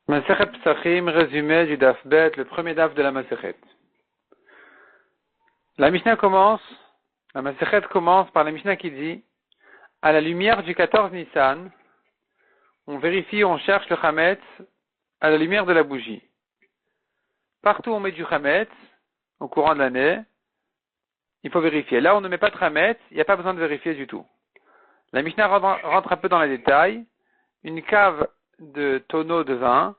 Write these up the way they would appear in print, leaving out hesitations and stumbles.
Masechet Psachim, résumé du Daf Bet, le premier Daf de la Masechet. La Masechet commence par la Mishnah qui dit, à la lumière du 14 Nissan, on vérifie, on cherche le Chametz à la lumière de la bougie. Partout où on met du Chametz, au courant de l'année, il faut vérifier. Là, on ne met pas de Chametz, il n'y a pas besoin de vérifier du tout. La Mishnah rentre un peu dans les détails. Une cave de tonneaux de vin,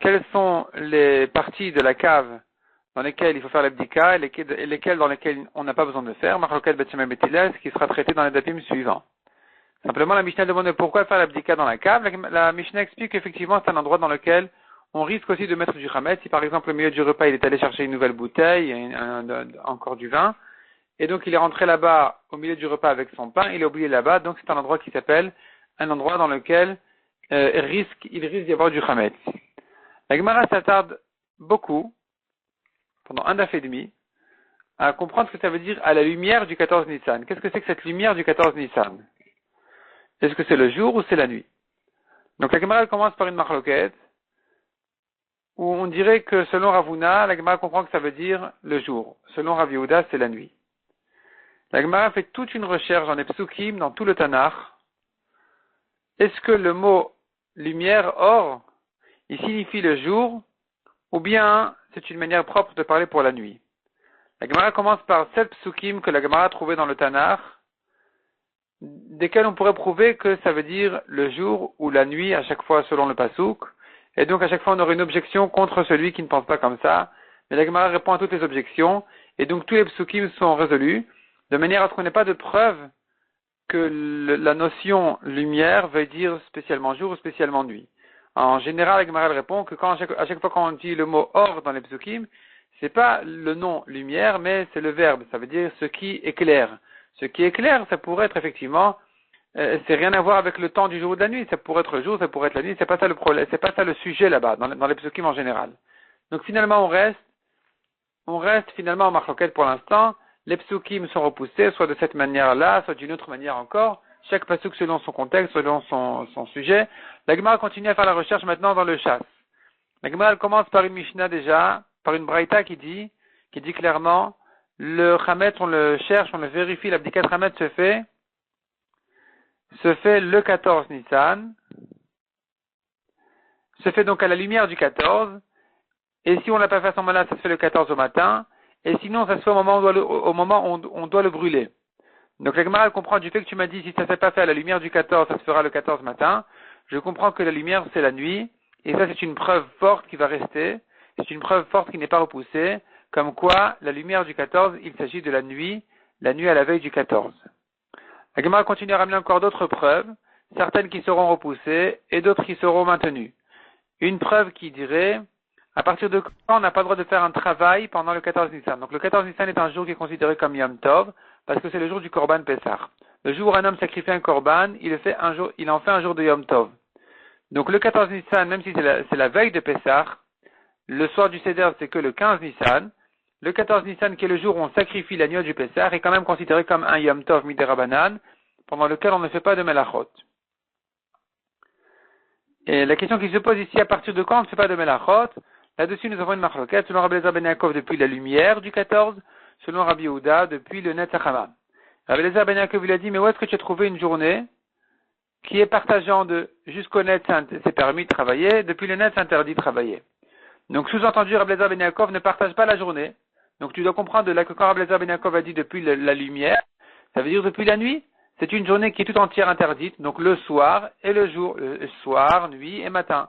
quelles sont les parties de la cave dans lesquelles il faut faire l'abdika et lesquelles dans lesquelles on n'a pas besoin de le faire, Marloket Bet Shammai Bet Hillel, ce qui sera traité dans les dapim suivants. Simplement, la Mishnah demande pourquoi faire l'abdika dans la cave. La Mishnah explique qu'effectivement, c'est un endroit dans lequel on risque aussi de mettre du chametz. Si par exemple, au milieu du repas, il est allé chercher une nouvelle bouteille, encore du vin, et donc il est rentré là-bas au milieu du repas avec son pain, il est oublié là-bas, donc c'est un endroit qui s'appelle un endroit dans lequel il risque d'y avoir du chametz. La Gemara s'attarde beaucoup, pendant un daf et demi, à comprendre ce que ça veut dire à la lumière du 14 Nissan. Qu'est-ce que c'est que cette lumière du 14 Nissan? Est-ce que c'est le jour ou c'est la nuit? Donc la Gemara commence par une marloquette, où on dirait que selon Ravuna, la Gemara comprend que ça veut dire le jour. Selon Rav Yehuda, c'est la nuit. La Gemara fait toute une recherche dans les psukim, dans tout le Tanakh. Est-ce que le mot lumière, or, il signifie le jour, ou bien c'est une manière propre de parler pour la nuit? La Gemara commence par 7 psukim que la Gemara a trouvé dans le Tanakh, desquels on pourrait prouver que ça veut dire le jour ou la nuit à chaque fois selon le pasuk, et donc à chaque fois on aurait une objection contre celui qui ne pense pas comme ça, mais la Gemara répond à toutes les objections, et donc tous les psukim sont résolus, de manière à ce qu'on n'ait pas de preuve que la notion lumière veut dire spécialement jour ou spécialement nuit. En général, la Gemara répond que à chaque fois qu'on dit le mot or dans les psukim, c'est pas le nom lumière, mais c'est le verbe. Ça veut dire ce qui éclaire. Ce qui éclaire, ça pourrait être effectivement, c'est rien à voir avec le temps du jour ou de la nuit. Ça pourrait être le jour, ça pourrait être la nuit. C'est pas ça le problème, c'est pas ça le sujet là-bas, dans les psukim en général. Donc finalement, on reste finalement en marloquette pour l'instant. Les psukim sont repoussés, soit de cette manière-là, soit d'une autre manière encore. Chaque pasuk selon son contexte, selon son sujet. La Gemara continue à faire la recherche maintenant dans le chasse. La Gemara commence par une Mishnah déjà, par une Braïta qui dit clairement, le Chametz, on le cherche, on le vérifie, l'abdikat Chametz se fait le 14 Nissan, se fait donc à la lumière du 14, et si on l'a pas fait à ce moment-là, ça se fait le 14 au matin, et sinon ça se fait au moment où on doit le brûler. Donc la Gemara comprend du fait que tu m'as dit, si ça ne s'est pas fait à la lumière du 14, ça se fera le 14 matin, je comprends que la lumière c'est la nuit, et ça c'est une preuve forte qui va rester, c'est une preuve forte qui n'est pas repoussée, comme quoi la lumière du 14, il s'agit de la nuit à la veille du 14. La Gemara continue à ramener encore d'autres preuves, certaines qui seront repoussées et d'autres qui seront maintenues. Une preuve qui dirait, à partir de quand on n'a pas le droit de faire un travail pendant le 14 Nissan. Donc le 14 Nissan est un jour qui est considéré comme Yom Tov, parce que c'est le jour du Korban Pessah. Le jour où un homme sacrifie un Korban, il en fait un jour de Yom Tov. Donc le 14 Nissan, même si c'est la veille de Pessah, le soir du Seder c'est que le 15 Nissan, le 14 Nissan qui est le jour où on sacrifie l'agneau du Pessah est quand même considéré comme un Yom Tov Miderabanan, pendant lequel on ne fait pas de Melachot. Et la question qui se pose ici, à partir de quand on ne fait pas de Melachot, là-dessus nous avons une marloquette, selon Rabbi Eliezer ben Yaakov depuis la lumière du 14, selon Rabbi Yehuda depuis le Netzachama. Rabbi Eliezer ben Yaakov il a dit, mais où est-ce que tu as trouvé une journée qui est partageant de jusqu'au Netz c'est permis de travailler, depuis le Netz c'est interdit de travailler. Donc sous-entendu, Rabbi Eliezer ben Yaakov ne partage pas la journée. Donc tu dois comprendre de là que quand Rabbi Eliezer ben Yaakov a dit depuis la lumière, ça veut dire depuis la nuit. C'est une journée qui est tout entière interdite, donc le soir et le jour, soir, nuit et matin.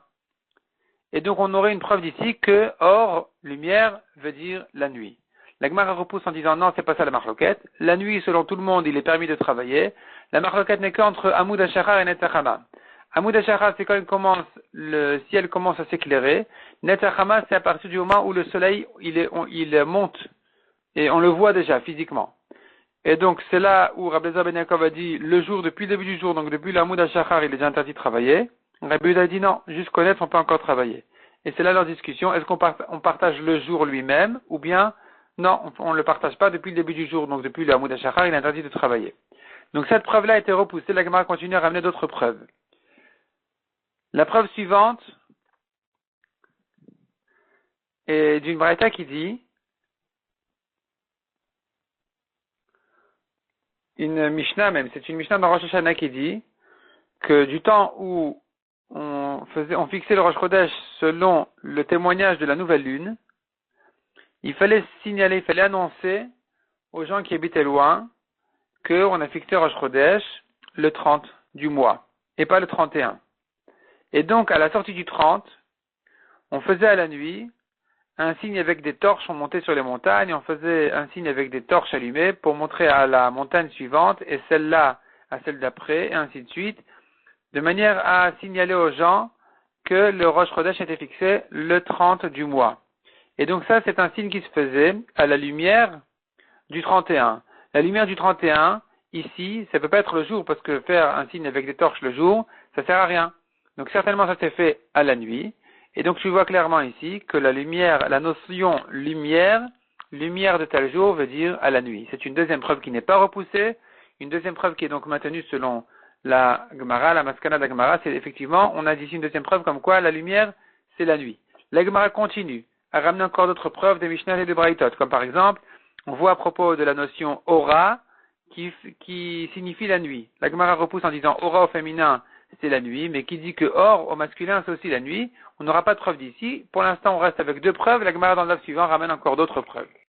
Et donc on aurait une preuve d'ici que, or, lumière veut dire la nuit. La Gemara repousse en disant non, c'est pas ça la marloquette. La nuit, selon tout le monde, il est permis de travailler. La marloquette n'est qu'entre Hamoud Hashachar et Netzachama. Hamoud Hashachar, c'est quand le ciel commence à s'éclairer. Netzachama, c'est à partir du moment où le soleil, il monte. Et on le voit déjà, physiquement. Et donc, c'est là où Rabbi Eliezer ben Yaakov a dit, le jour, depuis le début du jour, donc depuis l'Hamoud Hashachar, il est déjà interdit de travailler. Rabbi Yehuda a dit non, jusqu'au Netz, on peut encore travailler. Et c'est là leur discussion, est-ce qu'on partage le jour lui-même, ou bien, non, on ne le partage pas depuis le début du jour, donc depuis le Hamoud Hashachar, il est interdit de travailler. Donc cette preuve-là a été repoussée, la Gemara continue à ramener d'autres preuves. La preuve suivante, et d'une braïta qui dit, une Mishnah même, c'est une Mishnah dans Rosh Hashanah qui dit que du temps où on fixait le Rosh Chodesh selon le témoignage de la nouvelle lune, il fallait signaler, il fallait annoncer aux gens qui habitaient loin qu'on a fixé Rosh Chodesh le 30 du mois et pas le 31. Et donc, à la sortie du 30, on faisait à la nuit un signe avec des torches, on montait sur les montagnes, on faisait un signe avec des torches allumées pour montrer à la montagne suivante et celle-là à celle d'après, et ainsi de suite, de manière à signaler aux gens que le Rosh Chodesh était fixé le 30 du mois. Et donc ça, c'est un signe qui se faisait à la lumière du 31. La lumière du 31, ici, ça peut pas être le jour, parce que faire un signe avec des torches le jour, ça sert à rien. Donc certainement, ça s'est fait à la nuit. Et donc tu vois clairement ici que la lumière, la notion lumière de tel jour veut dire à la nuit. C'est une deuxième preuve qui n'est pas repoussée. Une deuxième preuve qui est donc maintenue selon la Gemara, la Maskana de la Gemara, c'est effectivement, on a dit ici une deuxième preuve comme quoi la lumière, c'est la nuit. La Gemara continue à ramener encore d'autres preuves des Mishnah et des Braïtot, comme par exemple, on voit à propos de la notion aura qui signifie la nuit. La Gemara repousse en disant aura au féminin, c'est la nuit, mais qui dit que or au masculin, c'est aussi la nuit. On n'aura pas de preuve d'ici. Pour l'instant, on reste avec deux preuves. La Gemara dans le livre suivant ramène encore d'autres preuves.